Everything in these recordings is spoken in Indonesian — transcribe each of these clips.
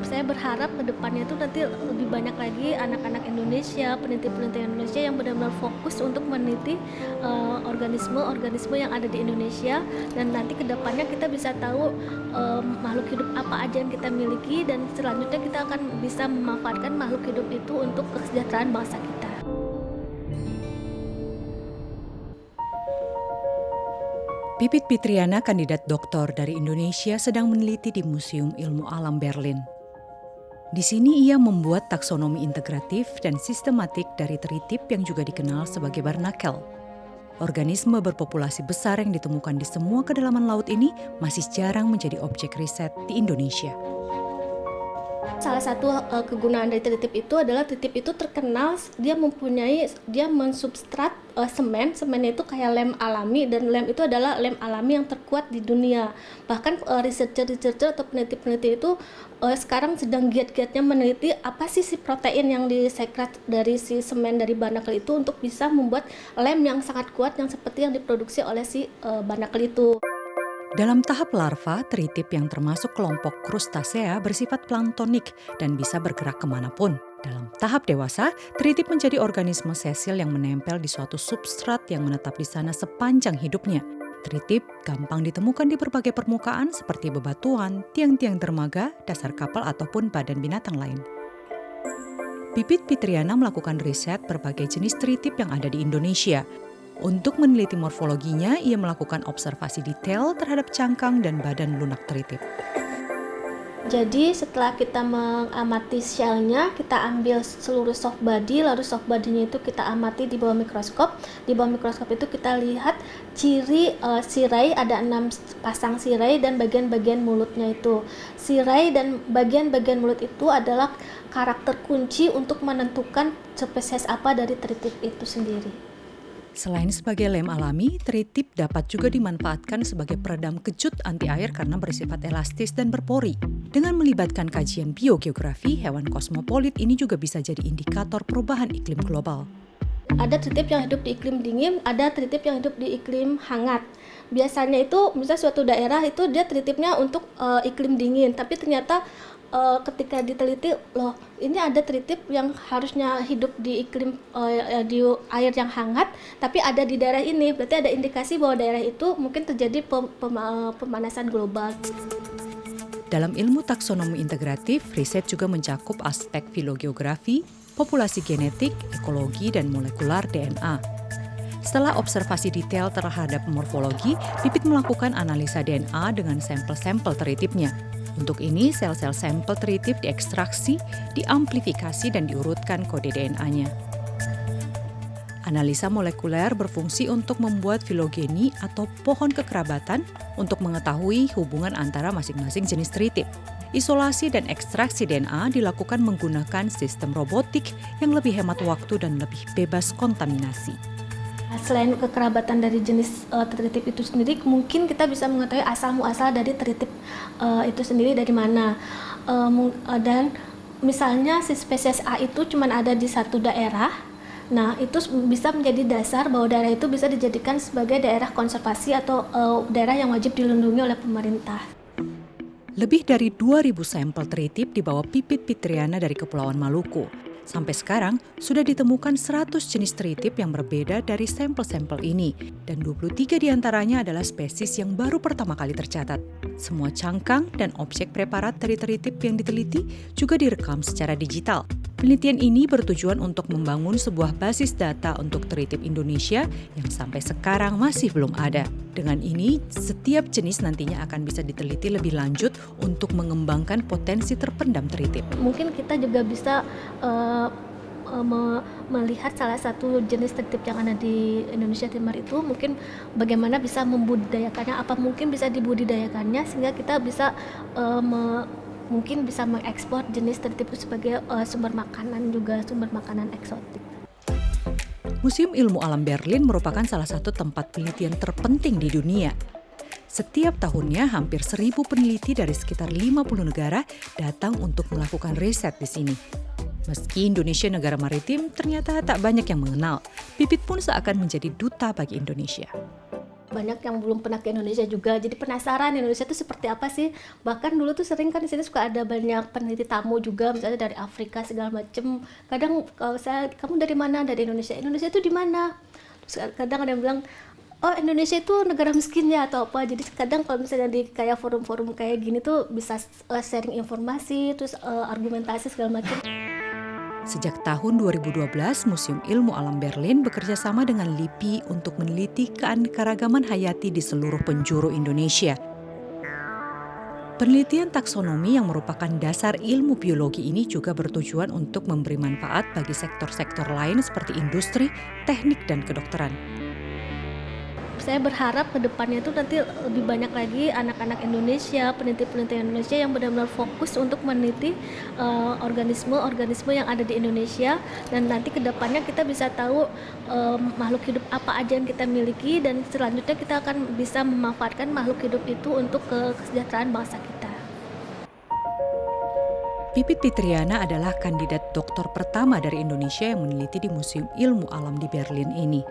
saya berharap ke depannya itu nanti lebih banyak lagi anak-anak Indonesia, peneliti-peneliti Indonesia yang benar-benar fokus untuk meneliti organisme-organisme yang ada di Indonesia, dan nanti ke depannya kita bisa tahu makhluk hidup apa aja yang kita miliki, dan selanjutnya kita akan bisa memanfaatkan makhluk hidup itu untuk kesejahteraan bangsa kita. Pipit Fitriana, kandidat doktor dari Indonesia, sedang meneliti di Museum Ilmu Alam Berlin. Di sini ia membuat taksonomi integratif dan sistematik dari teritip yang juga dikenal sebagai barnakel. Organisme berpopulasi besar yang ditemukan di semua kedalaman laut ini masih jarang menjadi objek riset di Indonesia. Salah satu kegunaan dari teritip itu adalah teritip itu terkenal dia mensubstrat semen itu kayak lem alami, dan lem itu adalah lem alami yang terkuat di dunia. Bahkan researcher atau peneliti itu sekarang sedang giat-giatnya meneliti apa sih si protein yang disekret dari si semen dari barnakel itu untuk bisa membuat lem yang sangat kuat yang seperti yang diproduksi oleh si barnakel itu. Dalam tahap larva, teritip yang termasuk kelompok krustasea bersifat planktonik dan bisa bergerak kemanapun. Dalam tahap dewasa, teritip menjadi organisme sesil yang menempel di suatu substrat yang menetap di sana sepanjang hidupnya. Teritip gampang ditemukan di berbagai permukaan seperti bebatuan, tiang-tiang dermaga, dasar kapal ataupun badan binatang lain. Pipit Fitriana melakukan riset berbagai jenis teritip yang ada di Indonesia. Untuk meneliti morfologinya, ia melakukan observasi detail terhadap cangkang dan badan lunak teritip. Jadi setelah kita mengamati shellnya, kita ambil seluruh soft body, lalu soft body-nya itu kita amati di bawah mikroskop. Di bawah mikroskop itu kita lihat ciri sirai, ada 6 pasang sirai dan bagian-bagian mulutnya itu. Sirai dan bagian-bagian mulut itu adalah karakter kunci untuk menentukan spesies apa dari teritip itu sendiri. Selain sebagai lem alami, teritip dapat juga dimanfaatkan sebagai peredam kejut anti air karena bersifat elastis dan berpori. Dengan melibatkan kajian biogeografi, hewan kosmopolit ini juga bisa jadi indikator perubahan iklim global. Ada teritip yang hidup di iklim dingin, ada teritip yang hidup di iklim hangat. Biasanya itu, misalnya suatu daerah itu dia teritipnya untuk iklim dingin, tapi ternyata ketika diteliti, loh ini ada teritip yang harusnya hidup di iklim di air yang hangat, tapi ada di daerah ini, berarti ada indikasi bahwa daerah itu mungkin terjadi pemanasan global. Dalam ilmu taksonomi integratif, riset juga mencakup aspek filogeografi, populasi genetik, ekologi, dan molekular DNA. Setelah observasi detail terhadap morfologi, Pipit melakukan analisa DNA dengan sampel-sampel teritipnya. Untuk ini, sel-sel sampel teritip diekstraksi, diamplifikasi, dan diurutkan kode DNA-nya. Analisa molekuler berfungsi untuk membuat filogeni atau pohon kekerabatan untuk mengetahui hubungan antara masing-masing jenis teritip. Isolasi dan ekstraksi DNA dilakukan menggunakan sistem robotik yang lebih hemat waktu dan lebih bebas kontaminasi. Selain kekerabatan dari jenis teritip itu sendiri, mungkin kita bisa mengetahui asal-muasal dari teritip itu sendiri dari mana. Dan misalnya si spesies A itu cuma ada di satu daerah, nah itu bisa menjadi dasar bahwa daerah itu bisa dijadikan sebagai daerah konservasi atau daerah yang wajib dilindungi oleh pemerintah. Lebih dari 2.000 sampel teritip dibawa Pipit Fitriana dari Kepulauan Maluku. Sampai sekarang, sudah ditemukan 100 jenis teritip yang berbeda dari sampel-sampel ini, dan 23 diantaranya adalah spesies yang baru pertama kali tercatat. Semua cangkang dan objek preparat dari teritip yang diteliti juga direkam secara digital. Penelitian ini bertujuan untuk membangun sebuah basis data untuk teritip Indonesia yang sampai sekarang masih belum ada. Dengan ini, setiap jenis nantinya akan bisa diteliti lebih lanjut untuk mengembangkan potensi terpendam teritip. Mungkin kita juga bisa melihat salah satu jenis teritip yang ada di Indonesia Timur itu, mungkin bagaimana bisa membudidayakannya, apa mungkin bisa dibudidayakannya sehingga kita bisa mungkin bisa mengekspor jenis teritip itu sebagai sumber makanan eksotik. Museum Ilmu Alam Berlin merupakan salah satu tempat penelitian terpenting di dunia. Setiap tahunnya hampir 1.000 peneliti dari sekitar 50 negara datang untuk melakukan riset di sini. Meski Indonesia negara maritim, ternyata tak banyak yang mengenal. Pipit pun seakan menjadi duta bagi Indonesia. banyak yang belum pernah ke Indonesia juga, jadi penasaran Indonesia itu seperti apa sih. Bahkan dulu tuh sering kan di sini suka ada banyak peneliti tamu juga, misalnya dari Afrika segala macem. Kadang kalau kamu dari mana? Dari Indonesia. Indonesia itu di mana? Terus kadang ada yang bilang, oh Indonesia itu negara miskin ya atau apa. Jadi kadang kalau misalnya di kayak forum-forum kayak gini tuh bisa sharing informasi, terus argumentasi segala macam. Sejak tahun 2012, Museum Ilmu Alam Berlin bekerja sama dengan LIPI untuk meneliti keanekaragaman hayati di seluruh penjuru Indonesia. Penelitian taksonomi yang merupakan dasar ilmu biologi ini juga bertujuan untuk memberi manfaat bagi sektor-sektor lain seperti industri, teknik, dan kedokteran. Saya berharap ke depannya itu nanti lebih banyak lagi anak-anak Indonesia, peneliti-peneliti Indonesia yang benar-benar fokus untuk meneliti organisme-organisme yang ada di Indonesia, dan nanti ke depannya kita bisa tahu makhluk hidup apa aja yang kita miliki, dan selanjutnya kita akan bisa memanfaatkan makhluk hidup itu untuk kesejahteraan bangsa kita. Pipit Pitriana adalah kandidat doktor pertama dari Indonesia yang meneliti di Museum Ilmu Alam di Berlin ini.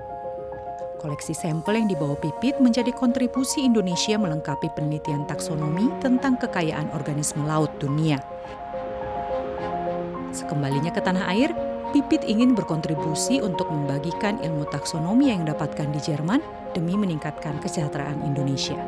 Koleksi sampel yang dibawa Pipit menjadi kontribusi Indonesia melengkapi penelitian taksonomi tentang kekayaan organisme laut dunia. Sekembalinya ke tanah air, Pipit ingin berkontribusi untuk membagikan ilmu taksonomi yang didapatkan di Jerman demi meningkatkan kesejahteraan Indonesia.